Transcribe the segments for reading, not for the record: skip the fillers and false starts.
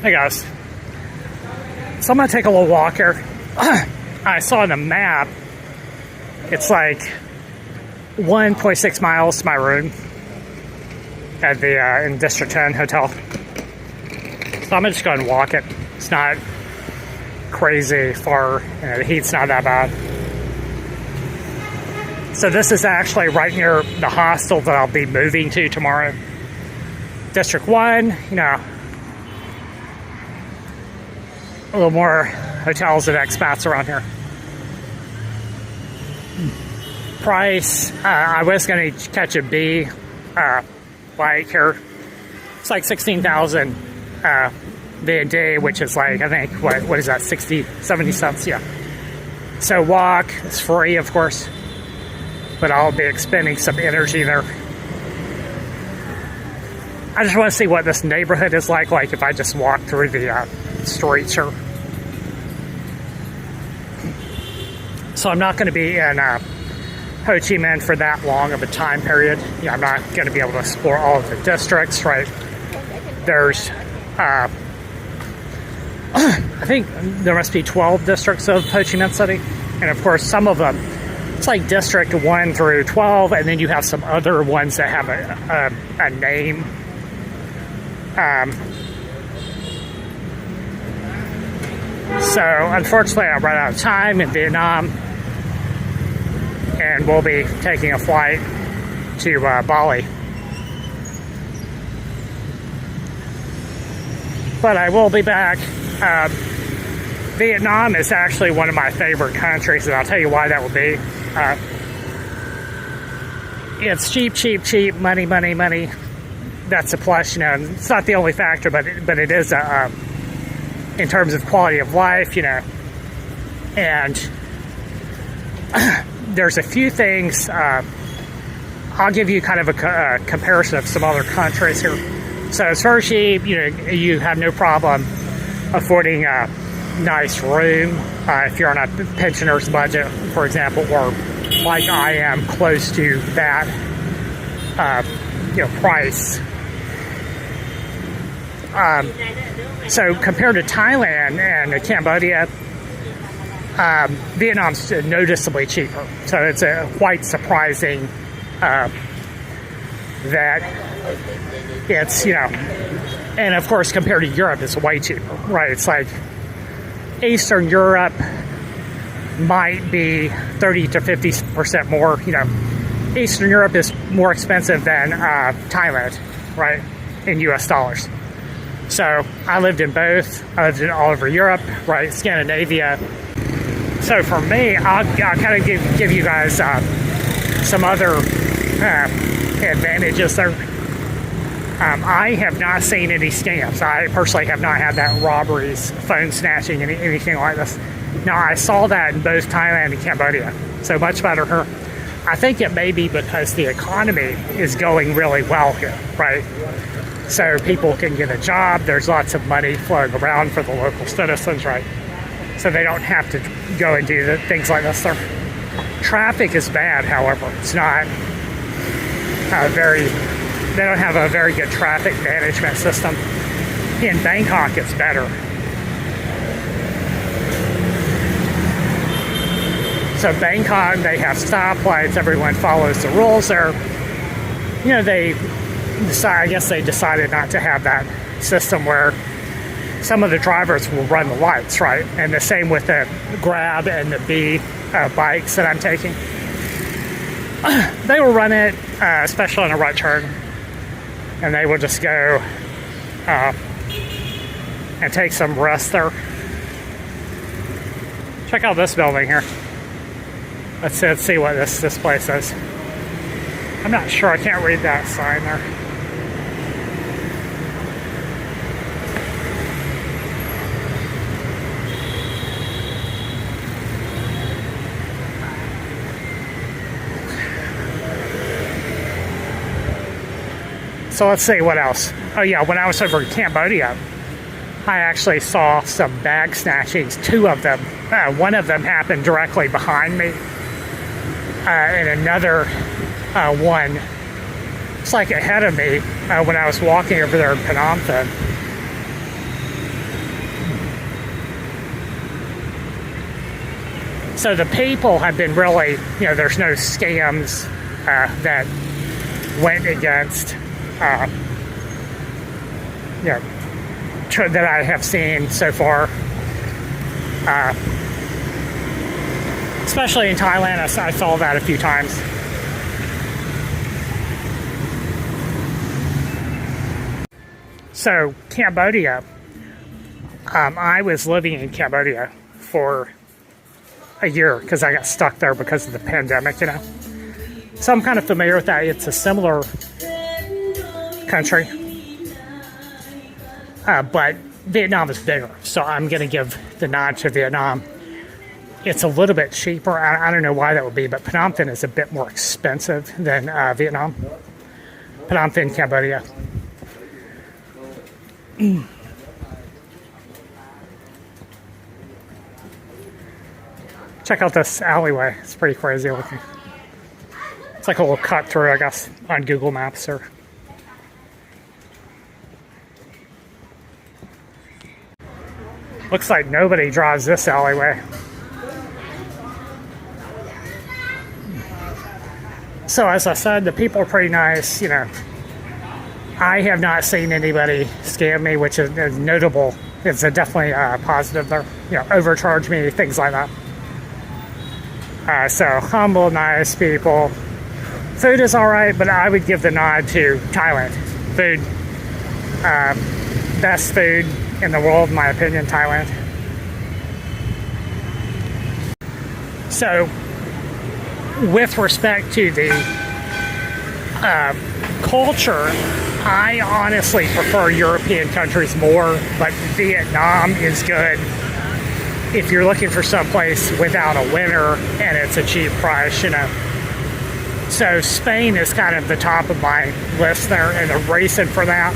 Hey guys, so I'm gonna take a little walk here. I saw on the map it's like 1.6 miles to my room at the in District 10 hotel. So I'm gonna just go and walk it. It's not crazy far, the heat's not that bad. So this is actually right near the hostel that I'll be moving to tomorrow. District 1, a little more hotels and expats around here. Price, I was going to catch a B flight here. It's like 16,000 a day, which is like, I think, what is that, 60, 70 cents? Yeah. So walk, it's free, of course, but I'll be expending some energy there. I just want to see what this neighborhood is like if I just walk through the streets here. So I'm not going to be in Ho Chi Minh for that long of a time period. I'm not going to be able to explore all of the districts, right? There's, I think there must be 12 districts of Ho Chi Minh City. And of course, some of them, it's like District 1 through 12, and then you have some other ones that have a name. So unfortunately I ran out of time in Vietnam, and we'll be taking a flight to Bali. But I will be back. Vietnam is actually one of my favorite countries, and I'll tell you why that will be. It's cheap, money. That's a plus, It's not the only factor, but it is in terms of quality of life, And there's a few things. I'll give you kind of a comparison of some other countries here. So it's very cheap. You have no problem affording a nice room if you're on a pensioner's budget, for example, or like I am, close to that price. So compared to Thailand and Cambodia, Vietnam's noticeably cheaper. So it's quite surprising that it's, and of course compared to Europe, it's way cheaper, right? It's like Eastern Europe might be 30 to 50% more. Eastern Europe is more expensive than Thailand, right, in US dollars. So I lived in both. I lived in all over Europe, right, Scandinavia. So for me, I'll kind of give you guys some other advantages there. I have not seen any scams. I personally have not had that robberies, phone snatching, anything like this. Now, I saw that in both Thailand and Cambodia, so much better here. I think it may be because the economy is going really well here, right? So people can get a job. There's lots of money flowing around for the local citizens, right? So they don't have to go and do things like this there. Traffic is bad, however. It's not they don't have a very good traffic management system. In Bangkok, it's better. So Bangkok, they have stoplights. Everyone follows the rules there. I guess they decided not to have that system where some of the drivers will run the lights, right? And the same with the Grab and the B bikes that I'm taking. They will run it, especially on a right turn, and they will just go and take some rest there. Check out this building here. Let's see what this place is. I'm not sure. I can't read that sign there. So let's see what else. Oh yeah, when I was over in Cambodia, I actually saw some bag snatchings, 2 of them. One of them happened directly behind me, and another one, it's like ahead of me when I was walking over there in Phnom Penh. So the people have been really, there's no scams that went against, that I have seen so far. Especially in Thailand, I saw that a few times. So Cambodia, I was living in Cambodia for a year because I got stuck there because of the pandemic, So I'm kind of familiar with that. It's a similar country, but Vietnam is bigger, so I'm going to give the nod to Vietnam. It's a little bit cheaper. I don't know why that would be, but Phnom Penh is a bit more expensive than Vietnam. Phnom Penh, Cambodia. Check out this alleyway. It's pretty crazy looking. It's like a little cut through, I guess, on Google Maps. Or looks like nobody drives this alleyway. So as I said, the people are pretty nice. I have not seen anybody scam me, which is notable. It's definitely positive there. Overcharge me, things like that. So humble, nice people. Food is all right, but I would give the nod to Thailand. Food, best food in the world, in my opinion, Thailand. So, with respect to the culture, I honestly prefer European countries more, but Vietnam is good if you're looking for someplace without a winter and it's a cheap price, So Spain is kind of the top of my list there, and the reason for that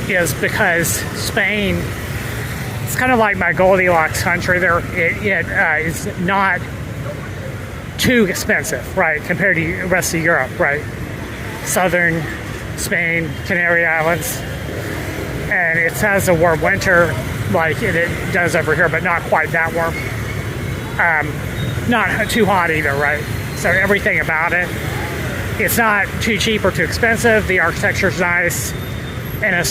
is because Spain, it's kind of like my Goldilocks country there. It is not too expensive, right, compared to the rest of Europe, right? Southern Spain, Canary Islands, and it has a warm winter like it does over here, but not quite that warm. Not too hot either, right? So everything about it, it's not too cheap or too expensive. The architecture's nice, and it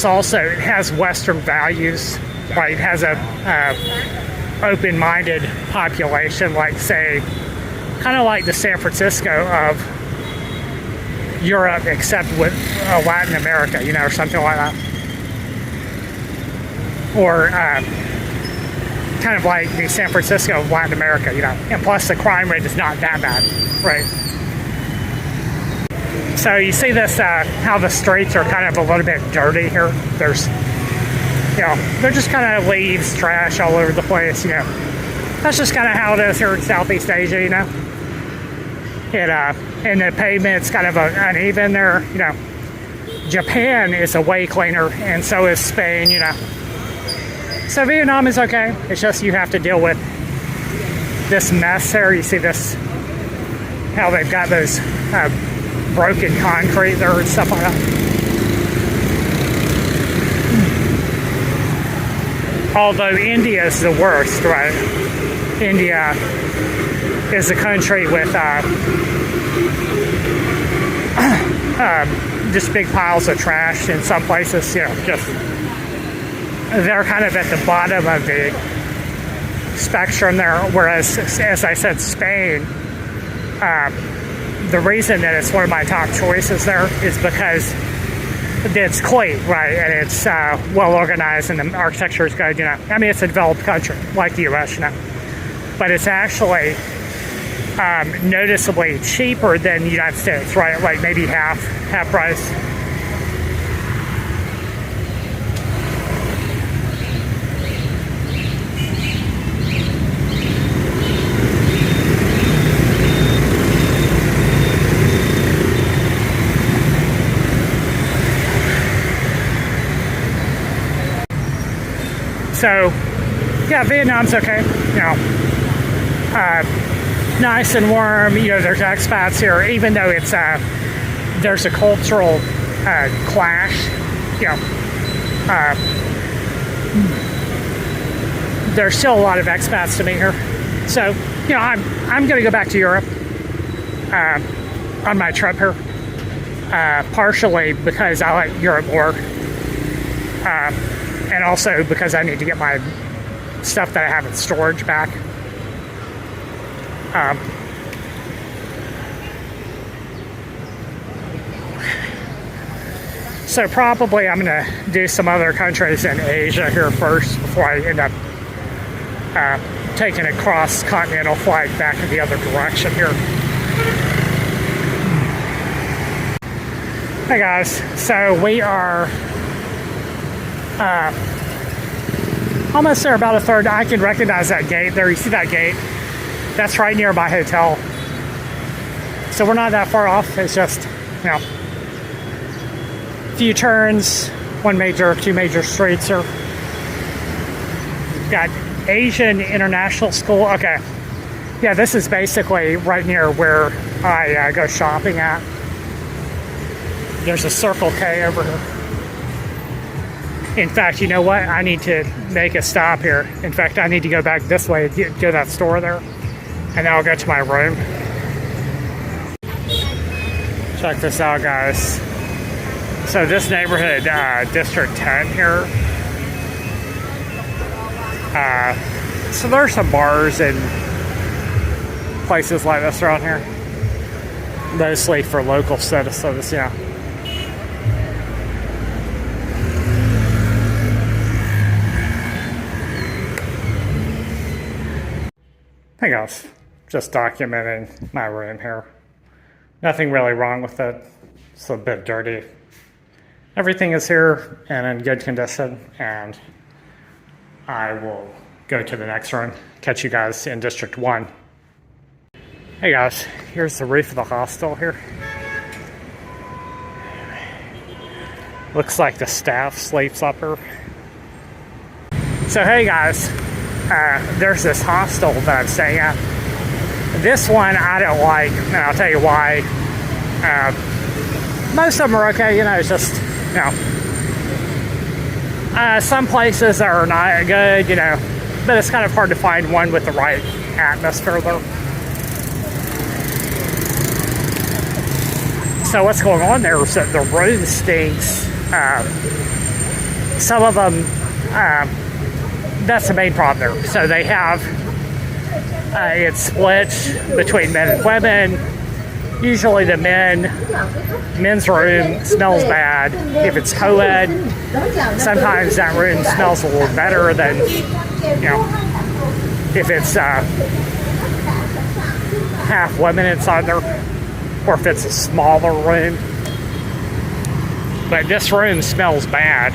has Western values, right? It has a open-minded population, like say, kind of like the San Francisco of Europe, except with Latin America, or something like that. Or kind of like the San Francisco of Latin America, and plus the crime rate is not that bad, right? So you see this, how the streets are kind of a little bit dirty here. There's, they're just kind of leaves, trash all over the place, That's just kind of how it is here in Southeast Asia, and the pavement's kind of uneven there, Japan is a way cleaner, and so is Spain, So Vietnam is okay. It's just you have to deal with this mess there. You see this, how they've got those broken concrete there and stuff like that. Although India is the worst, right? India is a country with just big piles of trash in some places, just they're kind of at the bottom of the spectrum there, whereas, as I said, Spain, the reason that it's one of my top choices there is because it's clean, right, and it's well organized, and the architecture is good, I mean, it's a developed country, like the U.S., but it's actually noticeably cheaper than the United States, right, like maybe half price. So, yeah, Vietnam's okay. Nice and warm. There's expats here, even though it's there's a cultural clash. there's still a lot of expats to meet here. So, you know, I'm going to go back to Europe on my trip here, partially because I like Europe more, and also because I need to get my stuff that I have in storage back. So probably I'm going to do some other countries in Asia here first before I end up taking a cross-continental flight back in the other direction here. Hey guys, so we are almost there, about a third. I can recognize that gate there. You see that gate? That's right near my hotel. So we're not that far off. It's just, you know, a few turns, two major streets here. Got Asian International School. Okay. Yeah, this is basically right near where I go shopping at. There's a Circle K over here. In fact, you know what? I need to make a stop here. In fact, I need to go back this way, go to that store there, and then I'll go to my room. Check this out, guys. So this neighborhood, District 10 here. So there's some bars and places like this around here. Mostly for local citizens, yeah. Hey guys, just documenting my room here. Nothing really wrong with it. It's a bit dirty. Everything is here and in good condition, and I will go to the next room. Catch you guys in District 1. Hey guys, here's the roof of the hostel here. Looks like the staff sleeps up here. So hey guys, there's this hostel that I'm staying at. This one I don't like, and I'll tell you why. Most of them are okay, you know, it's just, you know. Some places are not good, you know, but it's kind of hard to find one with the right atmosphere there. So what's going on there is that the room stinks. Some of them, that's the main problem there. So they have, it's split between men and women. Usually the men's room smells bad. If it's co-ed, sometimes that room smells a little better than, you know, if it's half women inside there, or if it's a smaller room. But this room smells bad.